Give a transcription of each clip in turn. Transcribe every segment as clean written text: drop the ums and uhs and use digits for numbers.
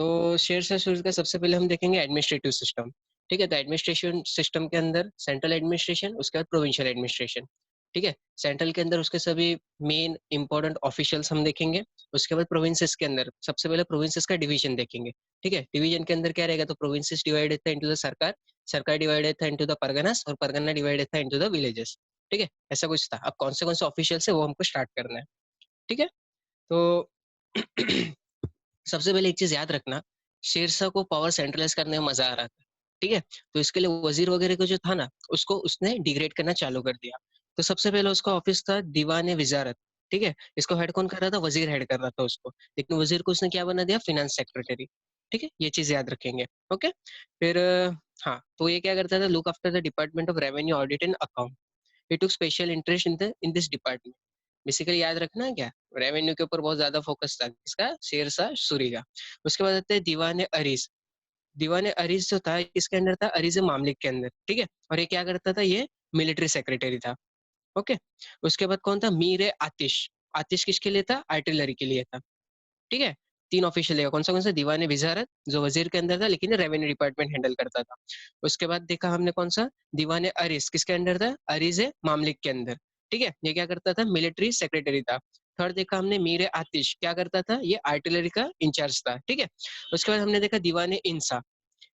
तो शेर शाह सूरी का सबसे पहले हम देखेंगे एडमिनिस्ट्रेटिव सिस्टम। ठीक है, तो एडमिनिस्ट्रेशन सिस्टम के अंदर सेंट्रल एडमिनिस्ट्रेशन, उसके बाद प्रोविंशियल एडमिनिस्ट्रेशन। ठीक है, सेंट्रल के अंदर उसके सभी मेन इंपॉर्टेंट ऑफिशियल्स हम देखेंगे। उसके बाद प्रोविंसेस के अंदर सबसे पहले प्रोविंसेस का डिवीजन देखेंगे। ठीक है, डिवीजन के अंदर क्या रहेगा, तो प्रोविंसेस डिवाइडेड था इनटू द सरकार, सरकार डिवाइडेड था इनटू द परगनास, और परगना डिवाइडेड था इनटू द विलेजेस। ठीक है, ऐसा कुछ था। अब कौन से ऑफिशियल्स है वो हमको स्टार्ट करना है। ठीक है, तो सबसे पहले एक चीज याद रखना, शेरशाह को पावर सेंट्रलाइज करने में मजा आ रहा था। ठीक है, तो इसके लिए वजीर वगैरह को जो था ना, उसको उसने डिग्रेड करना चालू कर दिया। तो सबसे पहले उसका ऑफिस था दीवान वजारत। ठीक है, इसको हेड कौन कर रहा था, वजीर हेड कर रहा था उसको, लेकिन वजीर को उसने क्या बना दिया, फाइनेंस सेक्रेटरी। ठीक है, ये चीज याद रखेंगे। ओके, फिर हाँ, तो ये क्या करता था, look after the department of revenue audit and account. He took special interest in this department. Basically याद रखना है क्या, रेवेन्यू के ऊपर बहुत ज्यादा फोकस था इसका, शेरशाह सूरी का। उसके बाद आते हैं दीवाने अरीज। दीवाने अरीज जो था, इसके अंदर था अरीज मामलिक के अंदर। ठीक है, और ये क्या करता था, ये मिलिट्री सेक्रेटरी था। ओके, उसके बाद कौन था, मीर आतिश। आतिश किसके लिए था, आर्टिलरी के लिए था। ठीक है, तीन ऑफिशियल है, कौन सा, दीवाने विजारत जो वजीर के अंदर था, लेकिन रेवेन्यू डिपार्टमेंट हैंडल करता था। उसके बाद देखा हमने कौन सा, दीवाने अरीज किसके अंदर था, अरीज मामलिक के अंदर। ठीक है, ये क्या करता था, मिलिट्री सेक्रेटरी था। थर्ड देखा हमने मीर आतिश, क्या करता था, ये आर्टिलरी का इंचार्ज था। ठीक है, उसके बाद हमने देखा दीवाने इंसा।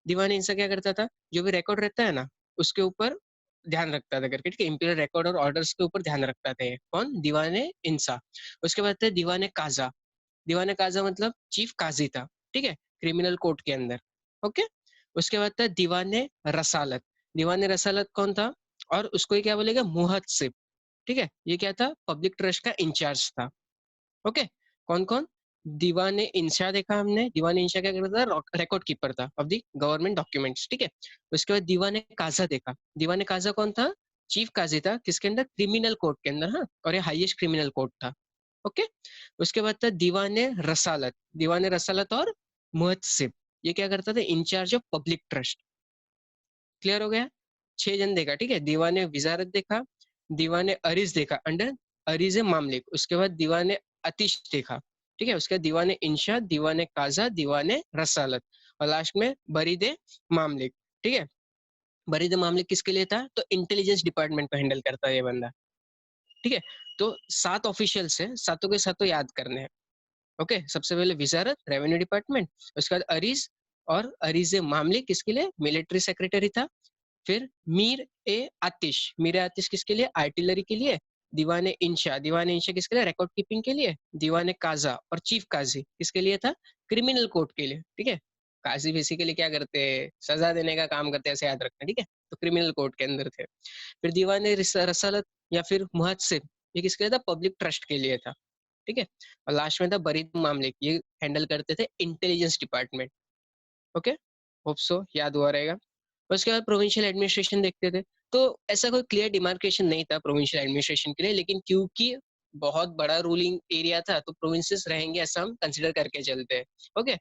दीवाने इंसा क्या करता था, जो भी रिकॉर्ड रहता है ना, उसके ऊपर ध्यान रखता था करके। ठीक है, इंपीरियल रिकॉर्ड और ऑर्डर्स के ऊपर ध्यान रखता था ये कौन, दीवाने इंसा। उसके बाद थे दीवाने काजा। दीवाने काजा मतलब चीफ काजी था। ठीक है, क्रिमिनल कोर्ट के अंदर। ओके, उसके बाद था दीवाने रसालत। दीवाने रसालत कौन था, और उसको ये क्या बोलेगा, मुहतसिब। ठीक है, ये क्या था, पब्लिक ट्रस्ट का इंचार्ज था। ओके, कौन कौन, दीवाने इंशा देखा हमने, दीवाने इंशा क्या करता था, रिकॉर्ड कीपर था ऑफ द गवर्नमेंट डॉक्यूमेंट्स। ठीक है, उसके बाद दीवाने काजा देखा। दीवाने काजा कौन था, चीफ काजी था, किसके अंदर, क्रिमिनल कोर्ट के अंदर। हाँ, और ये हाईएस्ट क्रिमिनल कोर्ट था। ओके, उसके बाद था दीवाने रसालत। दीवाने रसालत और मुहतसिब, ये क्या करता था, in charge of public trust. Clear हो गया, 6 जन देखा। ठीक है, दीवाने विजारत देखा, दीवाने अरीज देखा अंडर अरीज मामलिक, उसके बाद दीवाने अतिश देखा। ठीक है, उसके बाद दीवाने इंशा, दीवाने काजा, दीवाने रसालत, और लास्ट में बरीदे मामलिक। ठीक है, बरीदे मामलिक किसके लिए था, तो इंटेलिजेंस डिपार्टमेंट को हैंडल करता है ये बंदा। ठीक है, तो 7 ऑफिशियल्स है, सातों के सातों याद करने हैं। ओके, सबसे पहले विजारत रेवेन्यू डिपार्टमेंट, उसके बाद अरीज, और अरीज मामले किसके लिए, मिलिट्री सेक्रेटरी था। फिर मीर ए आतिश किसके लिए, आर्टिलरी के लिए। दीवाने इंशा, दीवाने इंशा किसके लिए, रिकॉर्ड कीपिंग के लिए। दीवाने काजा और चीफ काजी किसके लिए था, क्रिमिनल कोर्ट के लिए। ठीक है, काजी बेसिकली क्या करते हैं, सजा देने का काम करते हैं, ऐसे याद रखना। ठीक है, तो क्रिमिनल कोर्ट के अंदर थे। फिर दीवाने रसालत या फिर मुहतसिब, ये किसके लिए था, पब्लिक ट्रस्ट के लिए था। ठीक है, और लास्ट में था बरीद मामले, ये हैंडल करते थे intelligence department. Okay, hope so याद हुआ रहेगा। उसके बाद प्रोविंशियल एडमिनिस्ट्रेशन देखते थे। तो ऐसा कोई क्लियर डिमार्केशन नहीं था प्रोविंशियल एडमिनिस्ट्रेशन के लिए, लेकिन क्योंकि बहुत बड़ा रूलिंग एरिया था, तो प्रोविंसेस रहेंगे ऐसा हम कंसिडर करके चलते हैं। ओके,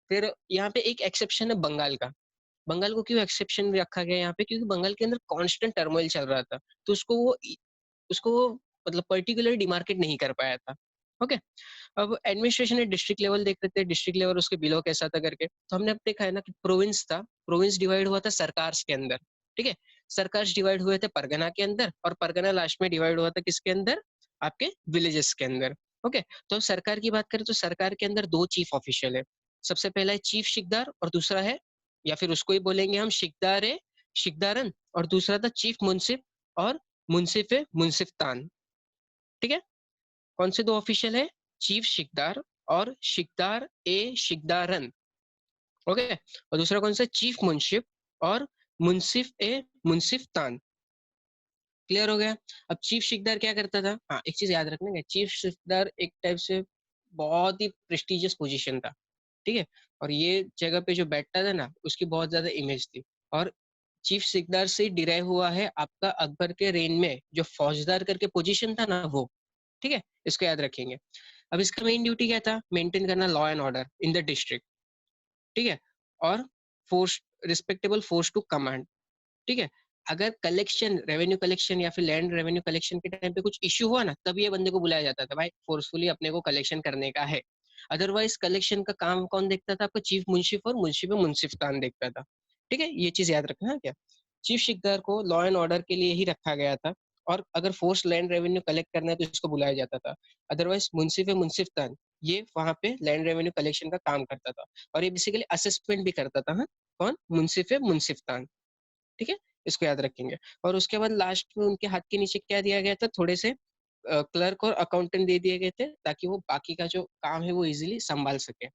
फिर यहाँ पे एक एक्सेप्शन है बंगाल का। बंगाल को क्यों एक्सेप्शन रखा गया यहाँ पे, क्योंकि बंगाल के अंदर कांस्टेंट टर्मोइल चल रहा था, तो उसको वो मतलब पर्टिकुलर डिमार्केट नहीं कर पाया था। ओके, अब एडमिनिस्ट्रेशन डिस्ट्रिक्ट लेवल देख लेते हैं, डिस्ट्रिक्ट लेवल उसके बिलो कैसा था करके। तो हमने अब देखा है ना कि प्रोविंस था, प्रोविंस डिवाइड हुआ था सरकार के अंदर। ठीक है, सरकार डिवाइड हुए थे परगना के अंदर, और परगना लास्ट में डिवाइड हुआ था किसके अंदर, आपके विलेजेस के अंदर। ओके, तो अब सरकार की बात करें तो सरकार के अंदर 2 चीफ ऑफिशियल है। सबसे पहला है चीफ शिकदार, और दूसरा है, या फिर उसको ही बोलेंगे हम शिकदार है, शिकदारन, और दूसरा था चीफ मुंसिफ और मुंसिफ है मुंसिफ्तान। ठीक है, कौन से 2 ऑफिशियल है, चीफ शिकदार और शिकदार ए शिकदारन। ओके, और दूसरा कौन सा, चीफ मुंशिफ और मुंसिफ ए मुंसिफ्तान। क्लियर हो गया। अब चीफ शिकदार क्या करता था, हाँ एक चीज याद रखना, चीफ शिकदार एक टाइप से बहुत ही प्रेस्टिजियस पोजीशन था। ठीक है, और ये जगह पे जो बैठता था ना, उसकी बहुत ज्यादा इमेज थी। और चीफ सिकदार से डिराइव हुआ है आपका अकबर के रेन में जो फौजदार करके पोजीशन था ना, वो। ठीक है, इसको याद रखेंगे। अब इसका मेन ड्यूटी क्या था, मेंटेन करना law and order in the district. ठीक है, और force, respectable force to command. ठीक है, अगर कलेक्शन, रेवेन्यू कलेक्शन या फिर लैंड रेवेन्यू कलेक्शन के टाइम पे कुछ इश्यू हुआ ना, तब ये बंदे को बुलाया जाता था, भाई फोर्सफुली अपने को कलेक्शन करने का है। अदरवाइज कलेक्शन का काम कौन देखता था? आपका चीफ मुंशिफ और मुंशिफ मुंसिफ्तान देखता था। ठीक है, ये चीज याद रखना क्या। चीफ सिकदार को लॉ एंड ऑर्डर के लिए ही रखा गया था, और अगर फोर्स लैंड रेवेन्यू कलेक्ट करना है तो इसको बुलाया जाता था। अदरवाइज मुंसिफ मुंसिफ्तान ये वहां पे लैंड रेवेन्यू कलेक्शन का काम करता था, और ये बेसिकली असेसमेंट भी करता था। हाँ, कौन? मुंसिफ मुंसिफ्तान। ठीक है, इसको याद रखेंगे। और उसके बाद लास्ट में उनके हाथ के नीचे क्या दिया गया था? थोड़े से क्लर्क और अकाउंटेंट दे दिए गए थे, ताकि वो बाकी का जो काम है वो इजीली संभाल सके।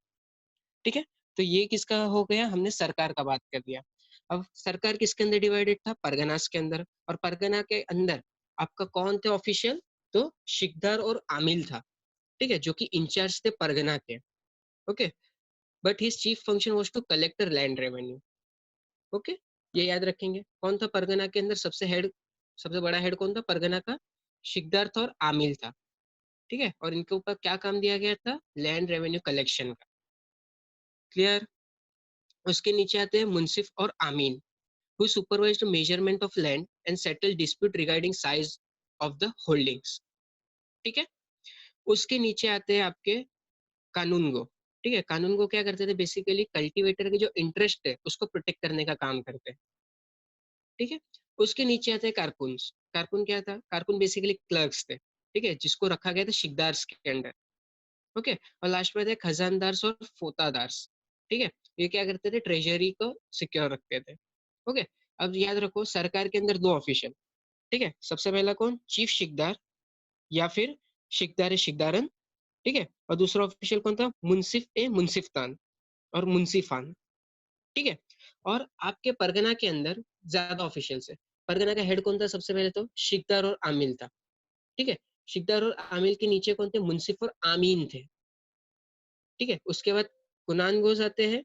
ठीक है, तो ये किसका हो गया? हमने सरकार का बात कर दिया। अब सरकार किसके अंदर डिवाइडेड था? परगनास के अंदर। और परगना के अंदर आपका कौन थे ऑफिशियल? तो शिकदार और आमिल था। ठीक है, जो कि इंचार्ज थे परगना के। Okay, but his chief function was to collect land revenue. Okay, ये याद रखेंगे। कौन था परगना के अंदर सबसे हेड? सबसे बड़ा हेड कौन था परगना का? शिकदार था और आमिल था। ठीक है, और इनके ऊपर क्या काम दिया गया था? लैंड रेवेन्यू कलेक्शन का। क्लियर? उसके नीचे आते हैं मुंसिफ और आमीन, who supervised measurement of land and settled dispute regarding size of the holdings। ठीक है, उसके नीचे आते हैं आपके कानूनगो। ठीक है, कानूनगो क्या करते थे? बेसिकली कल्टीवेटर के जो इंटरेस्ट है उसको प्रोटेक्ट करने का काम करते हैं। ठीक है, उसके नीचे आते हैं कारकुन्स। कारकुन क्या था? कारकुन बेसिकली क्लर्क्स थे। ठीक है, जिसको रखा गया था शिकदार्स के अंडर। ओके, और लास्ट में थे खजानदार्स और फोतादार्स। ठीक है, ये क्या करते थे? ट्रेजरी को सिक्योर रखते थे। ओके, अब याद रखो सरकार के अंदर दो ऑफिशियल। ठीक है, सबसे पहला कौन? चीफ शिकदार, या फिर शिकदार शिकदारन। ठीक है, और दूसरा ऑफिशियल कौन था? मुंसिफ मुंसिफ्तान और मुंसिफान। ठीक है, और आपके परगना के अंदर ज्यादा ऑफिशियल्स है। परगना का हेड कौन था? सबसे पहले तो शिकदार और आमिल था। ठीक है, शिकदार और आमिल के नीचे कौन थे? मुंसिफ और आमीन थे। ठीक है, उसके बाद कुनानगोज आते हैं,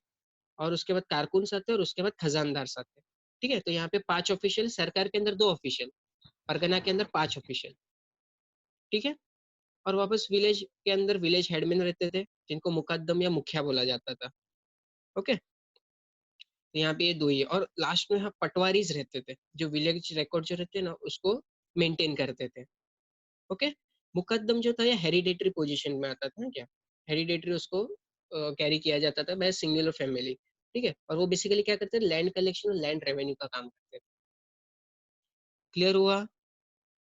और उसके बाद कारकुन्स आते हैं, और उसके बाद खजानदार आते हैं। ठीक है, तो यहाँ पे 5 ऑफिशियल, सरकार के अंदर 2 ऑफिशियल, परगना के अंदर 5 ऑफिशियल। ठीक है, और वापस विलेज के अंदर विलेज हेडमैन रहते थे, जिनको मुकद्दम या मुखिया बोला जाता था। ओके, तो यहाँ पे ये 2 ही है, और लास्ट में यहाँ पटवारीज रहते थे, जो विलेज रिकॉर्ड जो रहते हैं ना उसको मेंटेन करते थे। ओके, मुकद्दम जो था ये हेरिडेटरी पोजीशन में आता था क्या? हेरिडेटरी उसको कैरी किया जाता था बाय सिंगुलर फैमिली। ठीक है, और वो बेसिकली क्या करते थे? लैंड कलेक्शन और लैंड रेवेन्यू का काम करते थे। क्लियर हुआ?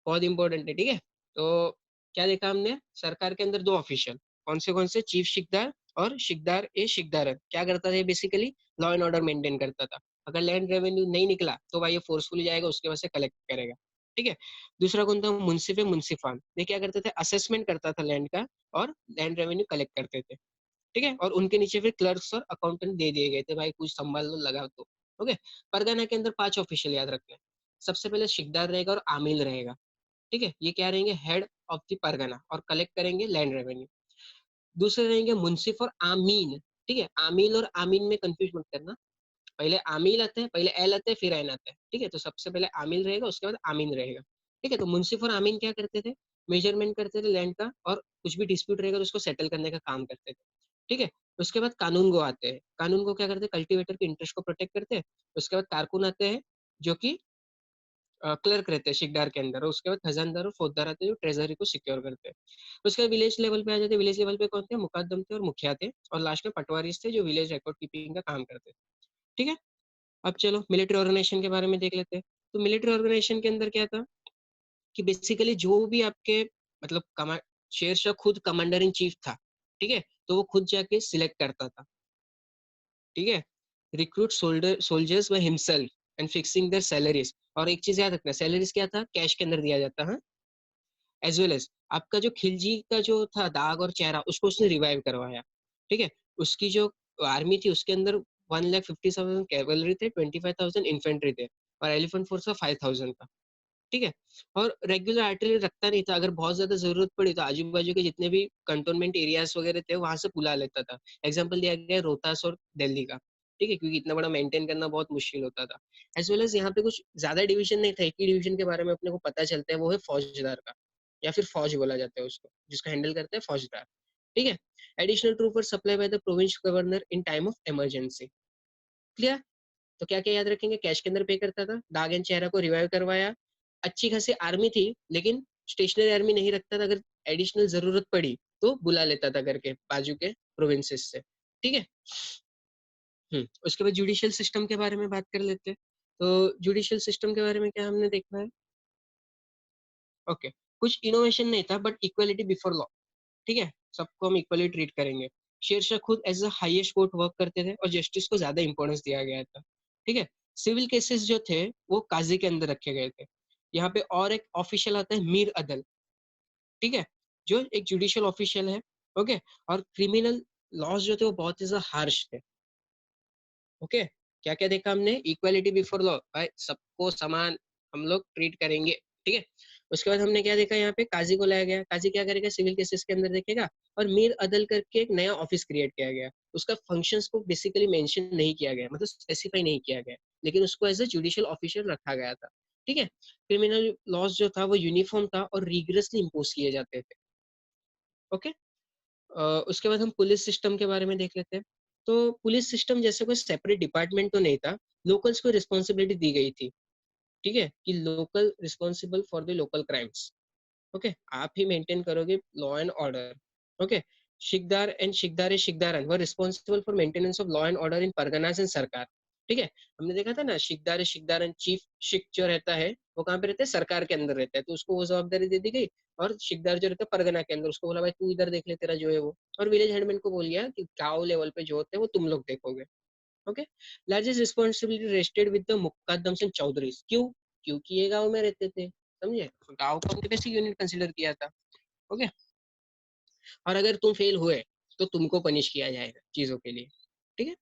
बहुत इंपॉर्टेंट है। ठीक है, तो क्या देखा हमने? सरकार के अंदर 2 ऑफिशियल, कौन से? चीफ शिकदार और शिकदार शिकदार क्या करता था? Basically law and order maintain करता था। अगर लैंड रेवेन्यू नहीं निकला तो भाई ये फोर्सफुली जाएगा, उसके वजह से कलेक्ट करेगा। ठीक है, दूसरा कौन था? मुंसिफ मुंसिफान। ये क्या करते थे? असेसमेंट करता था लैंड का, और लैंड रेवेन्यू कलेक्ट करते थे। ठीक है, और उनके नीचे फिर क्लर्क्स और अकाउंटेंट दे दिए गए थे, भाई कुछ संभाल लो, लगाओ तो। ओके, परगना के अंदर 5 ऑफिशियल याद रखना है। सबसे पहले शिकदार रहेगा और आमिल रहेगा। ठीक है, ये क्या रहेंगे? हेड ऑफ द परगना, और कलेक्ट करेंगे लैंड रेवेन्यू। दूसरे रहेंगे मुंसिफ और आमीन। ठीक है, आमिल और आमीन में कंफ्यूज मत करना। पहले आमिल आते हैं, पहले एल आते हैं, फिर एन आता है। ठीक है, तो सबसे पहले आमिल रहेगा, उसके बाद आमीन रहेगा। ठीक है, तो मुंसिफ और आमीन क्या करते थे? मेजरमेंट करते थे लैंड का, और कुछ भी डिस्प्यूट रहेगा तो उसको सेटल करने का काम करते थे। ठीक है, उसके बाद कानून गो आते हैं। कानून गो क्या करते हैं? कल्टीवेटर के इंटरेस्ट को प्रोटेक्ट करते हैं। उसके बाद कारकुन आते हैं, जो कि क्लर्क रहते हैं शिकदार के अंदर, और उसके बाद खजानदार और फौजदार आते हैं, जो ट्रेजरी को सिक्योर करते हैं। उसके बाद विलेज लेवल पे आ जाते हैं। विलेज लेवल पे कौन थे? मुकद्दम थे और मुखिया थे, और लास्ट में पटवारीज थे, जो विलेज रिकॉर्ड कीपिंग का काम करते थे। ठीक है, अब चलो मिलिट्री ऑर्गेनाइजेशन के बारे में देख लेते हैं। तो मिलिट्री ऑर्गेनाइजेशन के अंदर क्या था? कि बेसिकली जो भी आपके मतलब शेरशाह खुद कमांडर इन चीफ था। ठीक है, तो वो खुद जाके सिलेक्ट करता था। ठीक है, recruit soldiers by himself and fixing there salaries. और एक चीज याद रखना, सैलरीज क्या था? कैश के अंदर दिया जाता है। एज वेल एज आपका जो खिलजी का जो था दाग और चेहरा, उसको उसने रिवाइव करवाया। ठीक है, उसकी जो आर्मी थी उसके अंदर 1,50,000 कैवलरी थे, 25,000 इन्फेंट्री थे, और एलिफेंट फोर्स था 5,000 का। ठीक है, और रेगुलर आर्टिलरी रखता नहीं था। अगर बहुत ज्यादा जरूरत पड़ी तो आजू बाजू के जितने भी कंटोनमेंट एरियाज वगैरह थे वहां से बुला लेता था। एग्जाम्पल दिया गया है रोहतास और दिल्ली का। ठीक है, क्योंकि इतना बड़ा मेंटेन करना बहुत मुश्किल होता था। एज वेल एज यहाँ पे कुछ ज्यादा डिवीजन नहीं था, एक ही डिवीजन के बारे में अपने को पता चलता है, वो है फौजदार का, या फिर फौज बोला जाता है उसको, जिसको हैंडल करते हैं फौजदार। ठीक है, additional troop were supply by the province governor in time of emergency. Clear? तो क्या क्या याद रखेंगे? कैश के अंदर पे करता था, दाग एंड चेहरा को रिवाइव करवाया। अच्छी खासी आर्मी थी, लेकिन स्टेशनरी आर्मी नहीं रखता था। अगर एडिशनल जरूरत पड़ी तो बुला लेता था करके बाजू के प्रोविंसेस से, ठीक है? उसके बाद जुडिशियल सिस्टम के बारे में बात कर लेते हैं। तो जुडिशियल सिस्टम के बारे में क्या हमने देखना है? ओके, कुछ इनोवेशन नहीं था बट इक्वालिटी बिफोर लॉ, ठीक है? सबको हम इक्वली ट्रीट करेंगे। शेरशाह खुद as a highest court work करते थे और जस्टिस को ज़्यादा इम्पोर्टेंस दिया गया था, ठीक है? सिविल केसेस जो थे, वो काज़ी के अंदर रखे गए थे। यहाँ पे और एक ऑफिशियल आता है मीर अदल, ठीक है? जो एक जुडिशियल ऑफिशियल है, ओके? और क्रिमिनल लॉज़ जो थे वो बहुत ही ज़्यादा हार्श थे। ओके, क्या-क्या देखा हमने? इक्वालिटी बिफोर लॉ, भाई सबको समान हम लोग ट्रीट करेंगे, ठीक है? उसके बाद हमने क्या देखा यहाँ पे काज़ी को लाया गया, काज़ी क्या करेगा? सिविल केसेस के अंदर देखेगा और मीर अदल करके एक नया ऑफिस क्रिएट किया गया। उसका फंक्शंस को बेसिकली मेंशन नहीं किया गया, मतलब स्पेसिफाई नहीं किया गया, लेकिन उसको एज़ अ जुडिशियल ऑफिसर रखा गया था, ठीक है? क्रिमिनल लॉज़ जो था वो यूनिफॉर्म था और रिगरसली इम्पोज़ किए जाते थे, ओके? उसके बाद हम पुलिस सिस्टम के बारे में देख लेते हैं। तो पुलिस सिस्टम जैसे कोई सेपरेट डिपार्टमेंट तो नहीं था, लोकल्स को रिस्पॉन्सिबिलिटी दी गई थी, ठीक है? कि local responsible for the local crimes, okay? आप ही मेंटेन करोगे लॉ एंड ऑर्डर, ओके? शिकदार एंड शिकदार-ए-शिकदारन were responsible for maintenance of law and order in परगनास एंड सरकार, ठीक है? हमने देखा था ना शिकदार-ए-शिकदारन चीफ शिक जो रहता है, वो कहाँ पे रहता है? सरकार के अंदर रहता है, तो उसको वो जवाबदारी दे दी गई और शिकदार जो रहता है परगना के अंदर, उसको बोला भाई तू इधर देख ले तेरा जो है वो और विलेज हेडमैन को बोल दिया कि गाँव लेवल पे जो होते हैं वो तुम लोग देखोगे, okay? Largest responsibility rested with the Muqaddam Singh Chaudhrys क्यों? क्योंकि ये गाँव में रहते थे, समझे? गाँव को हमने बेसिक यूनिट कंसीडर किया था, ओके? और अगर तुम फेल हुए, तो तुमको पनिश किया जाएगा चीज़ों के लिए, ठीक है?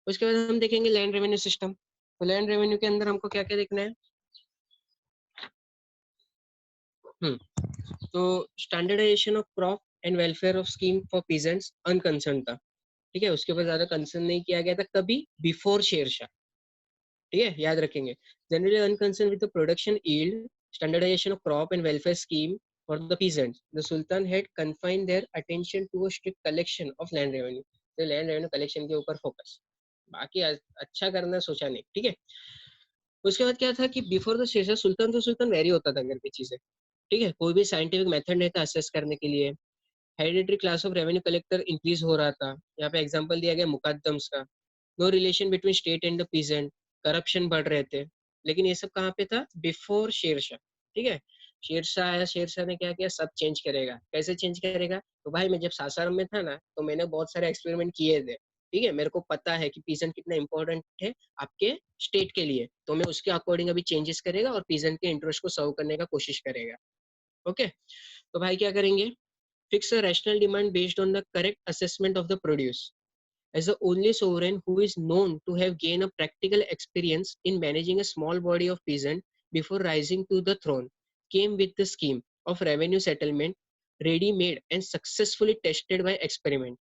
उसके बाद हम देखेंगे लैंड रेवेन्यू सिस्टम। तो लैंड रेवेन्यू के अंदर हमको क्या-क्या देखना है? हुँ, तो standardization of crop and welfare of scheme for peasants unconcern था, ठीक है? उसके ऊपर ज़्यादा कंसर्न नहीं किया गया था कभी बिफोर शेरशाह, ठीक है? याद रखेंगे। Generally unconcern with the production yield, standardization of crop and welfare scheme for the peasants, the sultan had confined their attention to a strict collection of land revenue. तो लैंड रेवेन्यू कलेक्शन के ऊपर focus. बाकी अच्छा करना सोचा नहीं, ठीक है? उसके बाद क्या था कि बिफोर द शेरशाह सुल्तान तो सुल्तान वेरी होता था करके चीज़ें, ठीक है? कोई भी साइंटिफिक मेथड नहीं था असेस करने के लिए। Hereditary class of revenue collector increase हो रहा था। यहाँ पे एग्जांपल दिया गया मुकद्दम्स का। No relation between state and the peasant, corruption बढ़ रहे थे। लेकिन ये सब कहाँ पे था? बिफोर शेरशाह, ठीक है? शेरशाह आया, शेरशाह ने क्या किया? सब चेंज करेगा। कैसे चेंज करेगा? तो भाई मैं जब सासाराम में था ना, तो मैंने बहुत सारे एक्सपेरिमेंट किए थे, ठीक है? मेरे को पता है कि पीजेंट कितना इम्पोर्टेंट है आपके स्टेट के लिए। तो मैं उसके अकॉर्डिंग अभी चेंजेस करेगा और पीजेंट के इंटरेस्ट को सर्व करने का कोशिश करेगा। ओके? तो भाई क्या करेंगे? Fix a rational demand based on the correct assessment of the produce. As the only sovereign who is known to have gained a practical experience in managing a small body of peasants before rising to the throne, came with the scheme of revenue settlement ready-made and successfully tested by experiment.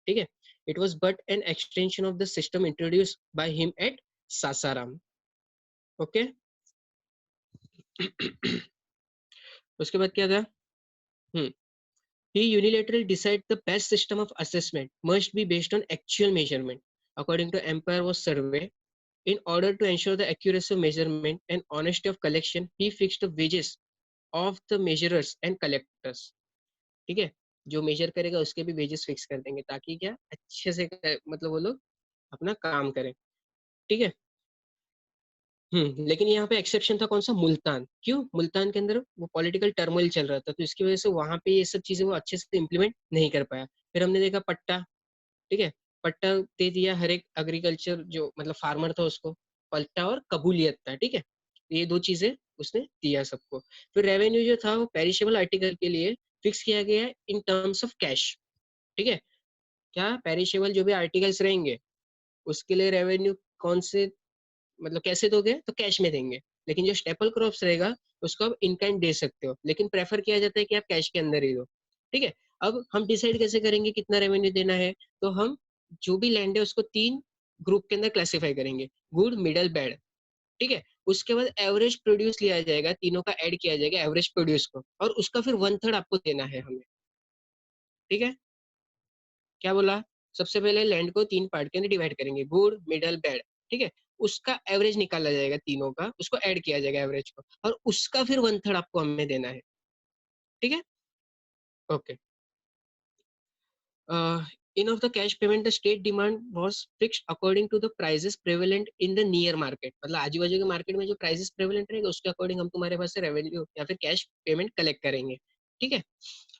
ठीक है? It was but an extension of the system introduced by him at Sasaram. Okay? उसके बाद क्या था? हम्म He unilaterally decided the best system of assessment must be based on actual measurement. According to Empire was survey, in order to ensure the accuracy of measurement and honesty of collection, he fixed the wages of the measurers and collectors. ठीक है? जो major करेगा उसके भी wages fix कर देंगे ताकि क्या अच्छे से मतलब वो लोग अपना काम करें, ठीक है? लेकिन यहाँ पे एक्सेप्शन था कौन-सा? मुल्तान। क्यों? मुल्तान के अंदर वो पॉलिटिकल टर्मोइल चल रहा था, तो इसकी वजह से वहाँ पे ये सब चीज़ें वो अच्छे से इम्प्लीमेंट नहीं कर पाया। फिर हमने देखा पट्टा, ठीक है? पट्टा दे दिया हर एक एग्रीकल्चर जो मतलब फार्मर था उसको, पट्टा और कबूलियत था, ठीक है? ये 2 चीज़ें उसने दिया सबको। फिर रेवेन्यू जो था वो पेरिशेबल आर्टिकल के लिए फिक्स किया गया इन टर्म्स ऑफ कैश, ठीक है? क्या पेरिशेबल जो भी आर्टिकल्स रहेंगे, उसके लिए रेवेन्यू कौन से मतलब कैसे दोगे? तो कैश में देंगे। लेकिन जो स्टेपल क्रॉप्स रहेगा, उसको आप इन काइंड दे सकते हो। लेकिन प्रेफ़र किया जाता है कि आप कैश के अंदर ही दो। ठीक है? अब हम डिसाइड कैसे करेंगे कितना रेवेन्यू देना है? तो हम जो भी लैंड है उसको 3 ग्रुप के अंदर क्लासिफाई करेंगे, गुड, मिडल, बैड। ठीक है? उसके बाद एवरेज प्रोड्यूस लिया जाएगा, तीनों का ऐड किया जाएगा एवरेज प्रोड्यूस को और उसका फिर 1/3 आपको देना है हमें। ठीक है? क्या बोला? सबसे पहले लैंड को 3 पार्ट के अंदर डिवाइड करेंगे, गुड, मिडल, बैड, ठीक है? उसका एवरेज निकाला जाएगा तीनों का, उसको ऐड किया जाएगा एवरेज को और उसका फिर 1/3 आपको हमें देना है, ठीक है? Okay. In of the cash payment, the state demand was fixed according to the prices prevalent in the near market. मतलब आजू बाजू के मार्केट में जो प्राइसेस प्रेवलेंट रहेगा उसके अकॉर्डिंग हम तुम्हारे पास से रेवेन्यू या फिर कैश पेमेंट कलेक्ट करेंगे, ठीक है।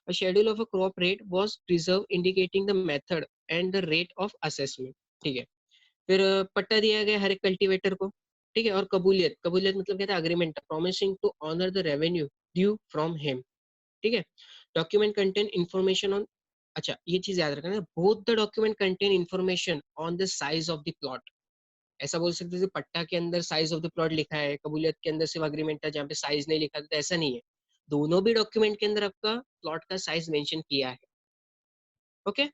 A schedule of a crop rate was preserved indicating the method and the rate of assessment, ठीक है। फिर पट्टा दिया गया हर एक कल्टीवेटर को, ठीक है। और कबूलियत, कबूलियत मतलब कहता है agreement, promising to honour the revenue due from him, ठीक है। डॉक्यूमेंट कंटेन इंफॉर्मेशन ऑन, अच्छा ये चीज याद रखना, both the document contain information on the size of the plot. ऐसा बोल सकते थे पट्टा के अंदर साइज ऑफ द प्लॉट लिखा है, कबूलियत के अंदर सिर्फ अग्रीमेंट है जहाँ पे साइज नहीं लिखा था, तो ऐसा नहीं है। दोनों भी डॉक्यूमेंट के अंदर आपका प्लॉट का साइज मेंशन किया है, ओके।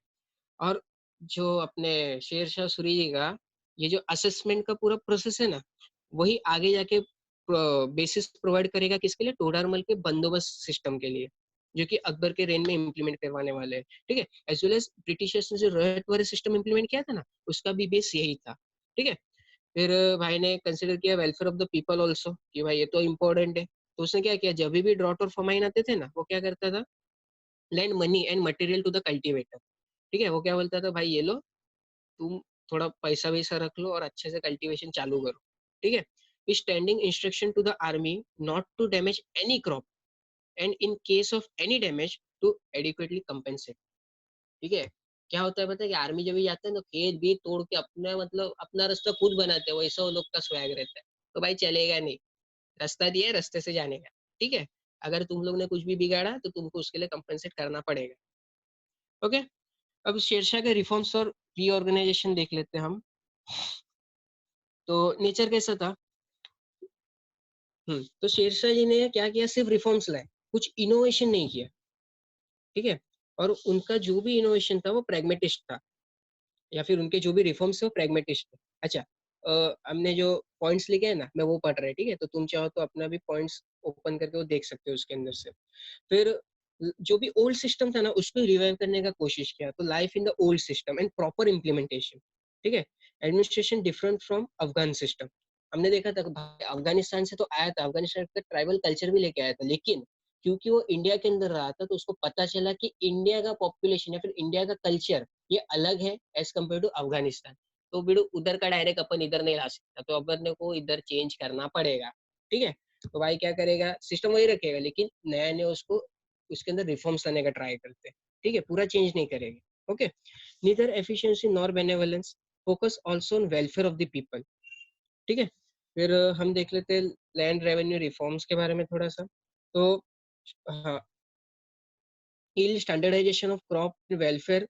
और जो अपने शेरशाह सूरी जी का ये जो असेसमेंट का पूरा प्रोसेस है ना, वही आगे जाके बेसिस प्रोवाइड करेगा किसके लिए, टोडरमल के बंदोबस्त सिस्टम के लिए, जो कि अकबर के रेन में इम्प्लीमेंट करवाने वाले हैं, ठीक है। एज वेल एज ब्रिटिशर्स ने जो रॉयट वाले सिस्टम इम्प्लीमेंट किया था ना, उसका भी बेस यही था, ठीक है। फिर भाई ने कंसिडर किया welfare of the people also, कि भाई ये तो इम्पोर्टेंट है। तो उसने क्या किया, जब भी ड्रॉट और फमाइन आते थे ना, वो क्या करता था, land money and material to the cultivator, ठीक है। वो क्या बोलता था, भाई ये लो, तुम थोड़ा पैसा वैसा रख लो और अच्छे से कल्टीवेशन चालू करो, ठीक है। Standing instruction to the army not to damage any crop and in case of any damage to adequately compensate, ठीक है। क्या होता है पता है कि आर्मी जब भी जाते हैं तो खेत भी तोड़ के अपना मतलब अपना रास्ता खुद बनाते हैं, वैसा वो लोग का स्वैग रहता है। तो भाई चलेगा नहीं, रास्ता दिया है रास्ते से जाने का, ठीक है। अगर तुम लोग ने कुछ भी बिगाड़ा तो तुमको उसके लिए कंपेंसेट करना पड़ेगा, ओके। अब शेरशाह के रिफॉर्म्स और रीऑर्गेनाइजेशन देख लेते हैं हम। तो नेचर कैसा था, तो शेरशाह जी ने क्या किया, सिर्फ रिफॉर्म्स लाए, कुछ इनोवेशन नहीं किया, ठीक है। और उनका जो भी इनोवेशन था वो प्रैग्मेटिस्ट था, या फिर उनके जो भी रिफॉर्म्स थे वो प्रैग्मेटिस्ट थे। अच्छा, हमने जो पॉइंट्स लिखे हैं ना, मैं वो पढ़ रहा है, ठीक है। तो तुम चाहो तो अपना भी पॉइंट्स ओपन करके वो देख सकते हो उसके अंदर से। फिर जो भी ओल्ड सिस्टम था ना उसको रिवाइव करने का कोशिश किया, तो life in the old system and proper implementation, ठीक है। Administration different from Afghan system. हमने देखा था कि भाई अफगानिस्तान से तो आया था, अफगानिस्तान का ट्राइबल कल्चर भी लेके आया था, लेकिन क्योंकि वो इंडिया के अंदर रहा था तो उसको पता चला कि इंडिया का पॉपुलेशन या फिर इंडिया का कल्चर ये अलग है एज कम्पेयर टू अफगानिस्तान। तो बिड़ू उधर का डायरेक्ट अपन इधर नहीं ला सकता, तो अपन को इधर चेंज करना पड़ेगा, ठीक है। तो भाई क्या करेगा, सिस्टम वही रखेगा लेकिन नया नया उसको उसके अंदर रिफॉर्म्स लाने का ट्राई करते हैं, ठीक है। पूरा चेंज नहीं करेंगे, okay. Neither efficiency nor benevolence, focus also on welfare of the people, ठीक है। फिर हम देख लेते हैं लैंड रेवेन्यू रिफॉर्म्स के बारे में थोड़ा सा। तो हाँ, standardization of crop welfare,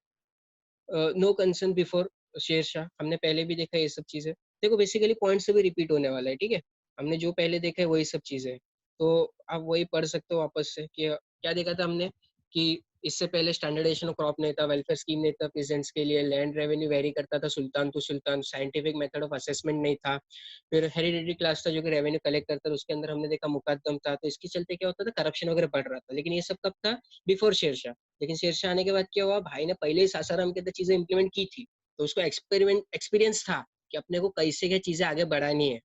no concern before Sher Shah, हमने पहले भी देखा ये सब चीजें। देखो बेसिकली पॉइंट से भी रिपीट होने वाला है, ठीक है। हमने जो पहले देखा है वही सब चीजें हैं। तो आप वही पढ़ सकते हो वापस से कि क्या देखा था हमने, कि इससे पहले स्टैंडर्डाइजेशन ऑफ क्रॉप नहीं था, वेलफेयर स्कीम नहीं था पीजेंट्स के लिए, लैंड रेवेन्यू वेरी करता था सुल्तान टू सुल्तान, साइंटिफिक मेथड ऑफ असेसमेंट नहीं था। फिर हेरिडिटरी क्लास था जो कि रेवेन्यू कलेक्ट करता था, उसके अंदर हमने देखा मुकद्दम था, तो इसके चलते क्या होता था, करप्शन वगैरह बढ़ रहा था। लेकिन ये सब कब था, बिफोर शेरशाह। लेकिन शेरशाह आने के बाद क्या हुआ, भाई ने पहले ही सासाराम के अंदर चीजें इंप्लीमेंट की थी, तो उसको एक्सपीरियंस था कि अपने को कैसे क्या चीजें आगे बढ़ानी है,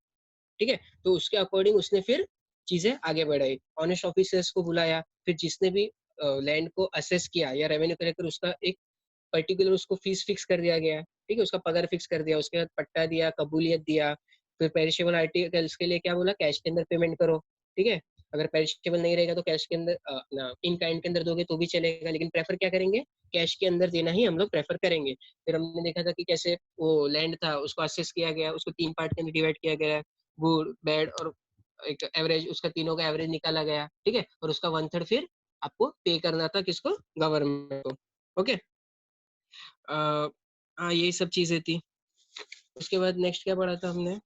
ठीक है। तो उसके अकॉर्डिंग उसने फिर चीजें आगे बढ़ाई, ऑनेस्ट ऑफिसर्स को बुलाया, फिर जिसने भी लैंड को असेस किया या रेवेन्यू कलेक्टर, उसका एक पर्टिकुलर उसको फीस फिक्स कर दिया गया, ठीक है। उसका पगार फिक्स कर दिया, उसके बाद पट्टा दिया, कबूलियत दिया। फिर पेरिशेबल आर्टिकल्स के लिए क्या बोला, कैश के अंदर पेमेंट करो, ठीक है। अगर पेरिशेबल नहीं रहेगा तो कैश के अंदर इन काइंड के अंदर दोगे तो भी चलेगा, लेकिन प्रेफर क्या करेंगे, कैश के अंदर देना ही हम लोग प्रेफर करेंगे। फिर हमने देखा था कि कैसे वो लैंड था उसको असेस किया गया, उसको 3 पार्ट के अंदर डिवाइड किया गया, गुड बैड और एक एवरेज, उसका तीनों का एवरेज निकाला गया, ठीक है। और उसका 1/3 फिर आपको पे करना था, किसको, गवर्नमेंट को, ओके। हाँ यही सब चीजें थी। उसके बाद नेक्स्ट क्या पढ़ा था हमने,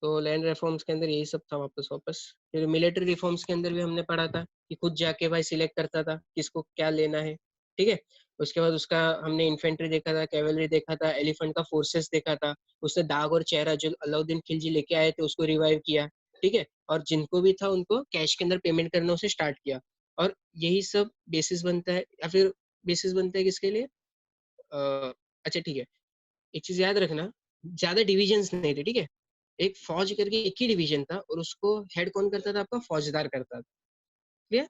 तो लैंड रिफॉर्म्स के अंदर यही सब था वापस वापस। फिर मिलिट्री रिफॉर्म्स के अंदर भी हमने पढ़ा था कि खुद जाके भाई सिलेक्ट करता था किसको क्या लेना है, ठीक है। उसके बाद उसका हमने इन्फेंट्री देखा था, कैवलरी देखा था, एलिफेंट का फोर्सेस देखा था। उसने दाग और चेहरा जो अलाउद्दीन खिलजी लेके आए थे उसको रिवाइव किया, ठीक है। और जिनको भी था उनको कैश के अंदर पेमेंट करना उसे स्टार्ट किया। और यही सब बेसिस बनता है, या फिर बेसिस बनता है किसके लिए, अच्छा ठीक है। एक चीज याद रखना, ज्यादा डिविजन्स नहीं थे, ठीक है। एक फौज करके एक ही डिवीजन था और उसको हेड कौन करता था, आपका फौजदार करता था, क्लियर।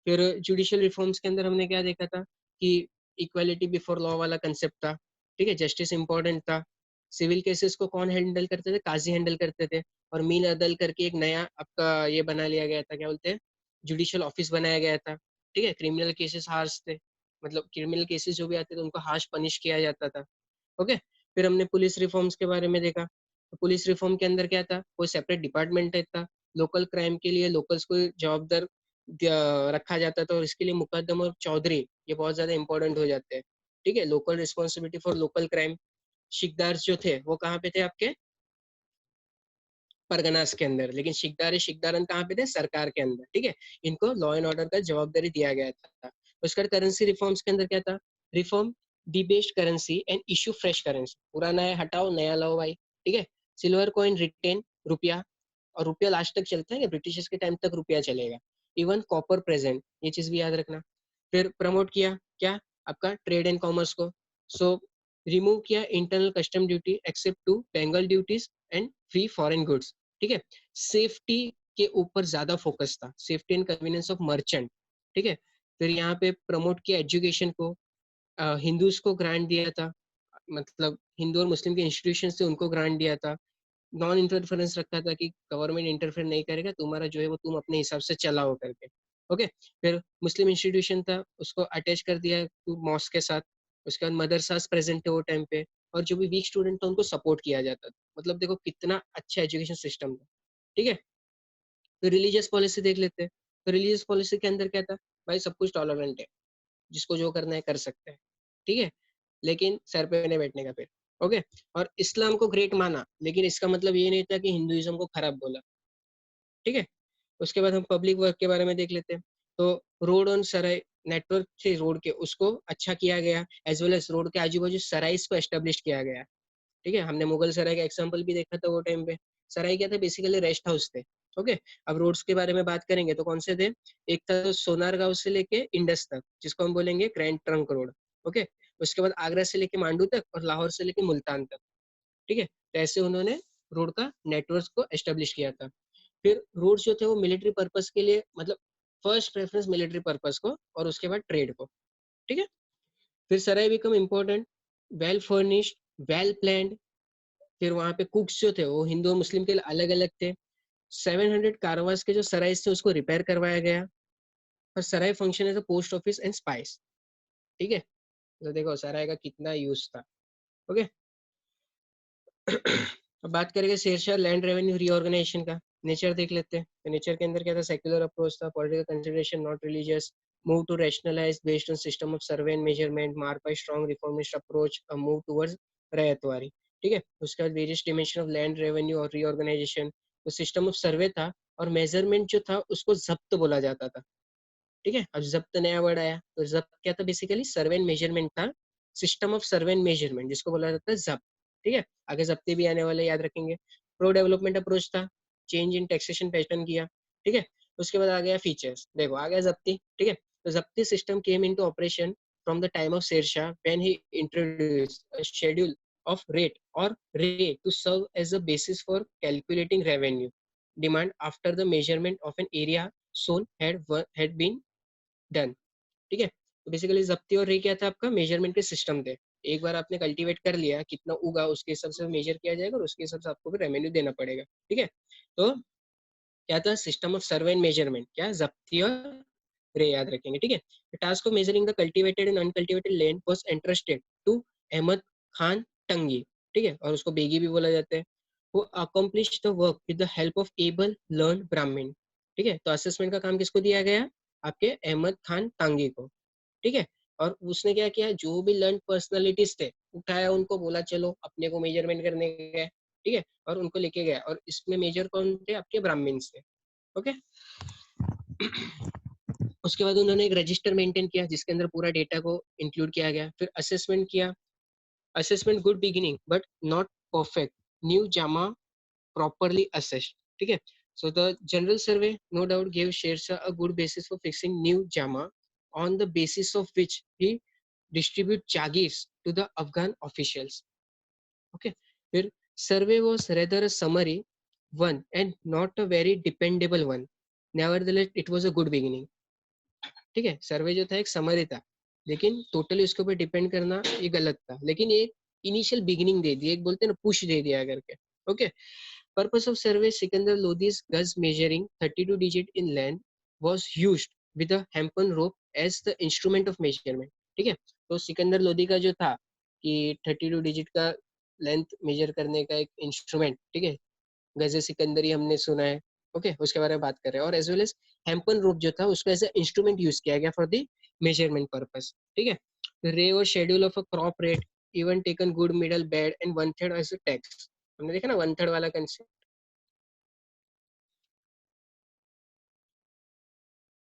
फिर जुडिशियल रिफॉर्म्स के अंदर हमने क्या देखा था कि इक्वालिटी बिफोर लॉ वाला कंसेप्ट था, ठीक है, जस्टिस इंपॉर्टेंट था। सिविल केसेस को कौन हैंडल करते थे? काजी हैंडल करते थे। और मीन अदल करके एक नया आपका ये बना लिया गया था, क्या बोलते हैं, जुडिशियल ऑफिस बनाया गया था, ठीक है। क्रिमिनल केसेस हार्श थे, मतलब क्रिमिनल केसेस जो भी आते थे उनको हार्श पनिश किया जाता था, ओके। फिर हमने पुलिस रिफॉर्म्स के बारे में देखा। तो पुलिस रिफॉर्म के अंदर क्या था, कोई सेपरेट डिपार्टमेंट था, लोकल क्राइम के लिए लोकल्स को जवाबदार रखा जाता था, और इसके लिए मुकदम और चौधरी ये बहुत ज्यादा इंपॉर्टेंट हो जाते हैं, ठीक है। Local responsibility for local crime. शिकदार जो थे वो कहाँ पे थे आपके? परगनास के अंदर। लेकिन शिकदारन कहाँ पे थे? सरकार के अंदर, ठीक है। इनको लॉ एंड ऑर्डर का जवाबदारी दिया गया था। उसका करेंसी रिफॉर्म्स के अंदर क्या था? Reform debased currency and issue fresh currency. पुराना है हटाओ, नया लाओ भाई, ठीक है। सिल्वर कॉइन रिटेन, रुपया, और रुपया लास्ट तक चलता है, ब्रिटिशर्स के टाइम तक रुपया चलेगा। इवन कॉपर प्रेजेंट, ये चीज भी याद रखना। फिर प्रमोट किया क्या? आपका ट्रेड एंड कॉमर्स को। सो रिमूव किया internal custom duty except to Bengal duties and free foreign goods, ठीक है। सेफ्टी के ऊपर ज्यादा फोकस था, safety and convenience of merchant, ठीक है। फिर यहाँ पे प्रमोट किया एजुकेशन को। हिंदूज को ग्रांट दिया था, मतलब हिंदू और मुस्लिम के इंस्टीट्यूशन से उनको ग्रांट दिया था। नॉन इंटरफेरेंस रखा था कि गवर्नमेंट इंटरफेयर नहीं करेगा, तुम्हारा जो है वो तुम अपने हिसाब से चलाओ करके, ओके। फिर मुस्लिम इंस्टीट्यूशन था, उसको अटैच कर दिया टू मॉस्क के साथ। उसके बाद मदरसास प्रेजेंट थे वो टाइम पे, और जो भी वीक स्टूडेंट था उनको सपोर्ट किया जाता था। मतलब देखो कितना अच्छा एजुकेशन सिस्टम था, ठीक है। तो रिलीजियस पॉलिसी देख लेते हैं। तो रिलीजियस पॉलिसी के अंदर क्या था? भाई सब कुछ टॉलरेंट है, जिसको जो करना है कर सकते हैं, ठीक है। लेकिन सर पे नहीं बैठने का फिर, ओके। और इस्लाम को ग्रेट माना, लेकिन इसका मतलब ये नहीं था कि हिंदुइज्म को खराब बोला, ठीक है। उसके बाद हम पब्लिक वर्क के बारे में देख लेते हैं। तो रोड ऑन सराय, नेटवर्क थे रोड के, उसको अच्छा किया गया, एज वेल एज रोड के आजू बाजू सराइस को एस्टेब्लिश किया गया, ठीक है। हमने मुगल सराय का एग्जाम्पल भी देखा था वो टाइम पे। सराय क्या थे? बेसिकली रेस्ट हाउस थे, ओके। अब रोड्स के बारे में बात करेंगे तो कौन से थे? एक था तो सोनार गांव से लेके इंडस तक, जिसको हम बोलेंगे ग्रैंड ट्रंक रोड, ओके। उसके बाद आगरा से लेके मांडू तक, और लाहौर से लेके मुल्तान तक, ठीक है। तो ऐसे उन्होंने रोड का नेटवर्क को एस्टेब्लिश किया था। फिर रोड जो थे वो मिलिट्री पर्पस के लिए, मतलब फर्स्ट प्रेफरेंस मिलिट्री पर्पस को, और उसके बाद ट्रेड को, ठीक है। फिर सराय become important, well furnished, well planned. फिर वहां पे कुक्स जो थे वो हिंदू और मुस्लिम के लिए अलग अलग थे। 700 कारवास के जो सराय थे उसको रिपेयर करवाया गया। और सराय function as a post office and spice, ठीक है। तो देखो सराय का कितना यूज था, ओके। अब बात करेंगे शेरशाह लैंड रेवेन्यू रीऑर्गेनाइजेशन का। नेचर देख लेते हैं। तो नेचर के अंदर क्या था? सेक्युलर अप्रोच था, political consideration not religious, move to rationalise based on system of survey and measurement, mark by strong reformist approach, a move towards ryotwari, ठीक है। उसके बाद various dimension of land revenue और रीऑर्गेनाइजेशन। तो सिस्टम ऑफ सर्वे था, और measurement जो था उसको जब्त बोला जाता था, ठीक है। अब जब्त नया वर्ड आया। तो जब्त क्या था? बेसिकली सर्वे एंड मेजरमेंट था, system of survey and measurement जिसको बोला जाता है जब्त, ठीक है। आगे जब्ते भी आने वाले, याद रखेंगे। प्रो डेवलपमेंट अप्रोच था, चेंज इन टैक्सेशन पैटर्न किया, ठीक है। उसके बाद आ गया फीचर्स, देखो आ गया जब्ती, ठीक है। तो zabti system came into operation from the time of Sher Shah when he introduced a schedule of rate or ray to serve as a basis for calculating revenue demand after the measurement of an area sown had been done, ठीक है। तो basically जब्ती और रे क्या था? आपका measurement के सिस्टम थे। एक बार आपने कल्टीवेट कर लिया, कितना उगा उसके हिसाब से मेजर किया जाएगा, और उसके हिसाब से आपको फिर रेवेन्यू देना पड़ेगा, ठीक है। तो क्या था? System of survey and measurement, क्या? जब्ती और रे, याद रखेंगे, ठीक है। Task of measuring the cultivated and uncultivated land was entrusted to Ahmad Khan Tangi, ठीक है, और उसको बेगी भी बोला जाता है। वो accomplish the work with the help of able learn ब्राह्मण, ठीक है। तो असेसमेंट का काम किसको दिया गया? आपके अहमद खान टांगी को, ठीक है। और उसने क्या किया? जो भी लर्न पर्सनालिटीज थे उठाया, उनको बोला चलो अपने को मेजरमेंट करने गए, ठीक है। और उनको लेके गया, और इसमें मेजर कौन थे? आपके ब्राह्मण्स थे, ओके। उसके बाद उन्होंने एक रजिस्टर मेंटेन किया जिसके अंदर पूरा डेटा को इंक्लूड किया गया। फिर असेसमेंट किया। Assessment good beginning but not perfect, new Jama properly assessed, ठीक है। So the general survey no doubt gave Shershah a good basis for fixing new Jama, on the basis of which he distribute Jagirs to the Afghan officials, okay. फिर survey was rather a summary one and not a very dependable one, nevertheless it was a good beginning, ठीक है। सर्वे जो था एक summary था, लेकिन totally उसके ऊपर डिपेंड करना ये गलत था, लेकिन एक इनिशियल बिगिनिंग दे दी, एक बोलते हैं ना पुश दे दिया करके। Okay, purpose of survey Sikandar Lodi's गज measuring 32 digit in length was used with a hempen rope as the instrument of measurement. ठीक है, तो सिकंदर लोधी का जो था कि 32 डिजिट का लेंथ मेजर करने का एक इंस्ट्रूमेंट, ठीक है, गजे सिकंदरी हमने सुना है। ओके, उसके बारे में बात कर रहे हैं, और एज वेल एज हेम्पन रोप जो था उसको एज ए इंस्ट्रूमेंट यूज किया गया फॉर द मेजरमेंट पर्पस। ठीक है, रे और schedule of a crop rate, even taken good middle bad and one third as a tax. हमने देखा ना वन थर्ड वाला कंसेप्ट।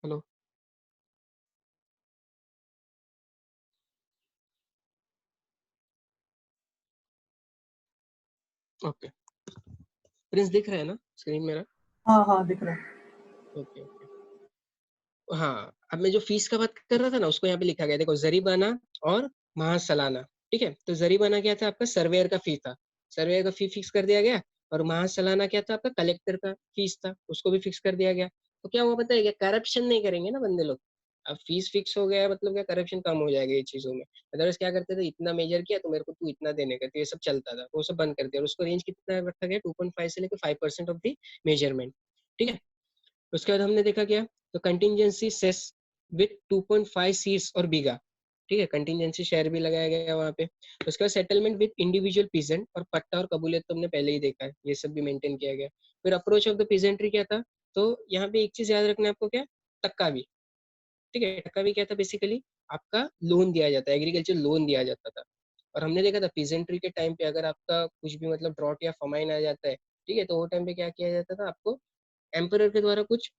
हेलो, ओके, प्रिंस दिख रहा है ना स्क्रीन मेरा? हाँ हाँ दिख रहा है। ओके ओके, हाँ, अब मैं जो फीस का बात कर रहा था ना उसको यहाँ पे लिखा गया, देखो जरीमाना और महासालाना। ठीक है, तो जरीमाना क्या था, आपका सर्वेयर का फी था, सर्वेयर का फी फिक्स कर दिया गया। और महासालाना क्या था, आपका कलेक्टर का फीस था, उसको भी फिक्स कर दिया गया। तो क्या हुआ पता है क्या, करप्शन नहीं करेंगे ना बंदे लोग। अब फीस फिक्स हो गया मतलब क्या, करप्शन कम हो जाएगा ये चीजों में। अदरवाइज क्या करते थे, इतना मेजर किया तो मेरे को तू इतना देने का, तो ये सब चलता था, वो सब बंद कर दिया। और उसको रेंज कितना रखा गया, 2.5 से लेकर 5% ऑफ द मेजरमेंट। ठीक है, उसके बाद हमने देखा क्या, तो कंटिजेंसी सेस विथ 2.5 सीट्स और बीघा। ठीक है, कंटिजेंसी शेयर भी लगाया गया वहाँ पे। उसके बाद सेटलमेंट विद इंडिविजुअल पीजेंट, और पट्टा और कबूलियत तो हमने पहले ही देखा है, ये सब भी मेंटेन किया गया। फिर अप्रोच ऑफ द पीजेंट्री क्या था, तो यहाँ पे एक चीज याद रखना है आपको, क्या, तक्का भी। ठीक है, टक्का भी क्या था, बेसिकली आपका लोन दिया जाता है, एग्रीकल्चर लोन दिया जाता था। और हमने देखा था पीजेंट्री के टाइम पे अगर आपका कुछ भी मतलब ड्रॉट या फमाइन आ जाता है, ठीक है, तो वो टाइम पे क्या किया जाता था, आपको एम्परर के द्वारा कुछ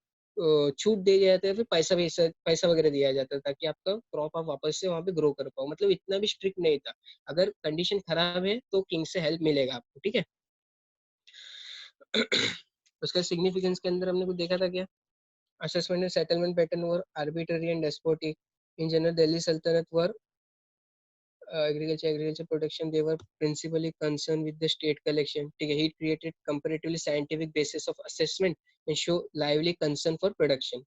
छूट दे जाते हैं, फिर पैसा वैसा पैसा वगैरह दिया जाता है, ताकि आपका क्रॉप आप वापस से वहाँ पे ग्रो कर पाओ। मतलब इतना भी स्ट्रिक्ट नहीं था, अगर कंडीशन खराब है तो किंग से हेल्प मिलेगा आपको। ठीक है, उसका सिग्निफिकेंस के अंदर हमने कुछ देखा था क्या, assessment and settlement pattern were arbitrary and despotic. In general Delhi सल्तनत वर agriculture production, they were principally concerned with the state collection. ठीक है, he created comparatively scientific basis of assessment and show lively concern for production.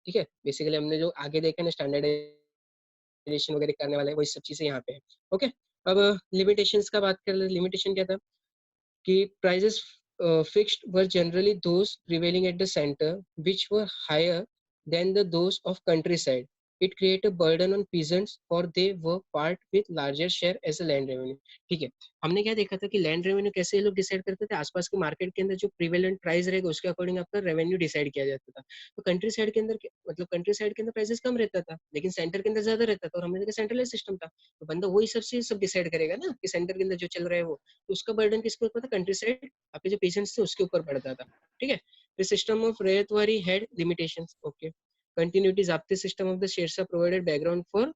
ठीक है, basically हमने जो आगे देखा ना स्टैंडर्डाइजेशन वगैरह करने वाला है, वही सब चीजें यहाँ पे है। ओके, अब लिमिटेशंस का बात कर ले, लिमिटेशन क्या था कि prices fixed were generally those prevailing at the center, which were higher than those of countryside. It created a burden on peasants, for they were part with larger share as a land revenue. ठीक है, हमने क्या देखा था कि land revenue कैसे ये लोग डिसाइड करते थे, आसपास के मार्केट के अंदर जो प्रिवेलेंट प्राइस रहेगा उसके अकॉर्डिंग आपका रेवेन्यू डिसाइड किया जाता था। तो कंट्री साइड के अंदर मतलब कंट्री साइड के अंदर प्राइसेस कम रहता था, लेकिन सेंटर के अंदर ज्यादा रहता था, और हमने देखा सेंट्रलाइज सिस्टम था, तो बंदा वही सबसे सब डिसाइड करेगा ना कि सेंटर के अंदर जो चल रहा है वो, तो उसका बर्डन किसके ऊपर था, कंट्री साइड आपके जो पेशेंट्स थे उसके ऊपर पड़ता था। ठीक है, the system of ryotwari had limitations. Okay, continuity ज़ाब्ते system of the Sher Shah provided background for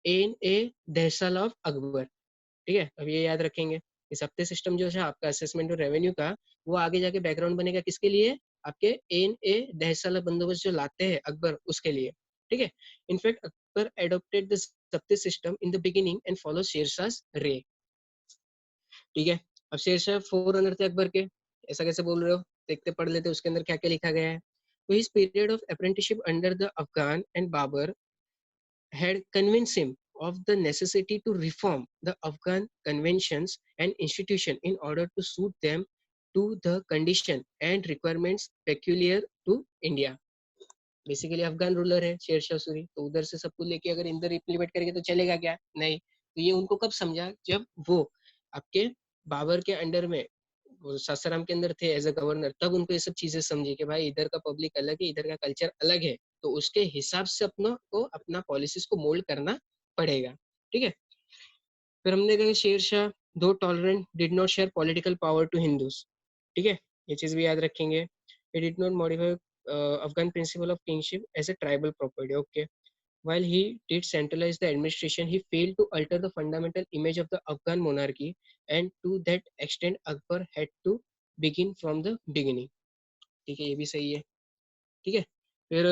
an ए दहसाल ऑफ अकबर। ठीक है, अब ये याद रखेंगे, इस हफ्ते सिस्टम जो है आपका असेसमेंट और रेवेन्यू का, वो आगे जाके बैकग्राउंड बनेगा किसके लिए, आपके एन ए दहसाला बंदोबस्त जो लाते हैं अकबर उसके लिए। ठीक है, इनफैक्ट अकबर एडोप्टेड द सप्ते system in the beginning and follow Sher Shah रे। ठीक है, अब शेरशाह फोर रनर थे अकबर के, ऐसा कैसे बोल रहे हो, देखते पढ़ लेते उसके अंदर क्या क्या लिखा गया है। तो his period of apprenticeship under the Afghan and Babur had convinced him of the necessity to reform the Afghan conventions and institution in order to suit them to the condition and requirements peculiar to India. Basically Afghan ruler है शेरशाह सूरी, तो उधर से सबको लेके अगर इधर implement करेंगे तो चलेगा क्या, नहीं। तो ये उनको कब समझा, जब वो आपके बाबर के अंडर में वो सासाराम के अंदर थे एज अ गवर्नर, तब उनको ये सब चीजें समझी कि भाई इधर का पब्लिक अलग है, इधर का कल्चर अलग है, तो उसके हिसाब से अपना को अपना पॉलिसीज को मोल्ड करना पड़ेगा। ठीक है, फिर हमने कहा Sher Shah though tolerant did not share political power to Hindus. ठीक है, ये चीज भी याद रखेंगे। He did not modify Afghan principle of kingship as a tribal property. Okay, while he did centralize the administration, he failed to alter the fundamental image of the Afghan monarchy, and to that extent, Akbar had to begin from the beginning. ठीक है, ये भी सही है। ठीक है, फिर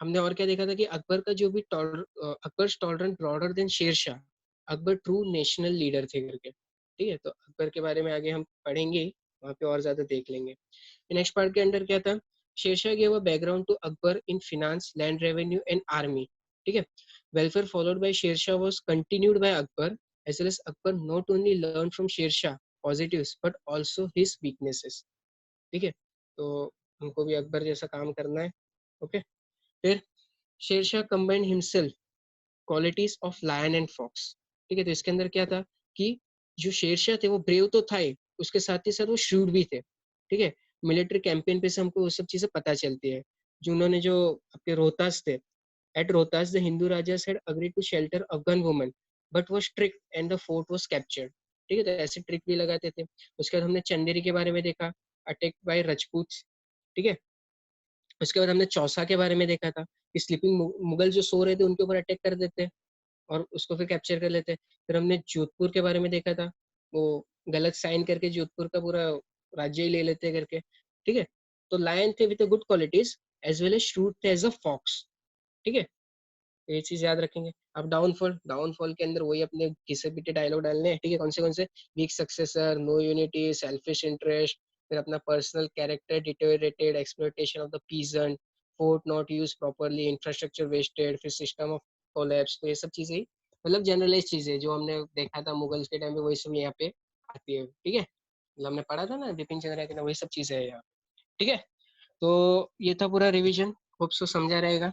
हमने और क्या देखा था कि अकबर का जो भी Akbar tolerant broader then Sher Shah, Akbar true national leader थे करके। ठीक है, तो अकबर के बारे में आगे हम पढ़ेंगे, वहाँ पे और ज्यादा देख लेंगे। नेक्स्ट पार्ट के अंदर क्या था, Sher Shah gave a background to Akbar in finance, land revenue and army. ठीक है? Welfare followed by Sher Shah was continued by Akbar as well as Akbar not only learn from Sher Shah positives but also his weaknesses, ठीक है? तो हमको भी अकबर जैसा काम करना है, ओके? फिर Sher Shah combined himself qualities of lion and fox, ठीक है? तो इसके अंदर क्या था कि जो शेरशाह थे वो ब्रेव तो था ही, उसके साथ ही साथ वो shrewd भी थे, ठीक है? मिलिट्री कैंपेन पे से हमको वो सब चीजें पता चलती है। जो उन्होंने जो आपके रोहतास थे, at Rohtas the Hindu rajas had agreed to shelter Afghan women but was tricked and the fort was captured, ठीक है? तो ऐसे ट्रिक भी लगाते थे। उसके बाद हमने चंदेरी के बारे में देखा, अटैक बाय राजपूत, ठीक है? उसके बाद हमने चौसा के बारे में देखा था कि स्लीपिंग मुगल जो सो रहे थे उनके ऊपर अटैक कर देते हैं और उसको फिर कैप्चर कर लेते हैं। फिर हमने जोधपुर के बारे में देखा था, वो गलत साइन करके जोधपुर का पूरा राज्य ही ले लेते हैं करके, ठीक है? तो लायन थे with good qualities as well as shrewd थे एज अ फॉक्स, ठीक है? तो ये चीज याद रखेंगे। अब डाउनफॉल, डाउनफॉल के अंदर वही अपने घिसे पिटे डायलॉग डालने हैं, ठीक है? कौन से weak successor, no unity, selfish interest, फिर अपना personal character deteriorated, exploitation of the peasant, fort not use properly, infrastructure wasted, फिर सिस्टम ऑफ कोलैप्स। तो ये सब चीजें मतलब जनरलाइज चीजें जो हमने देखा था मुगल्स के टाइम पे, वही सब यहाँ पे आती है, ठीक है? मतलब हमने पढ़ा था ना बिपिन चंद्र के, वही सब चीजें है यहाँ, ठीक है? तो ये था पूरा रिवीजन, होप सो समझा रहेगा।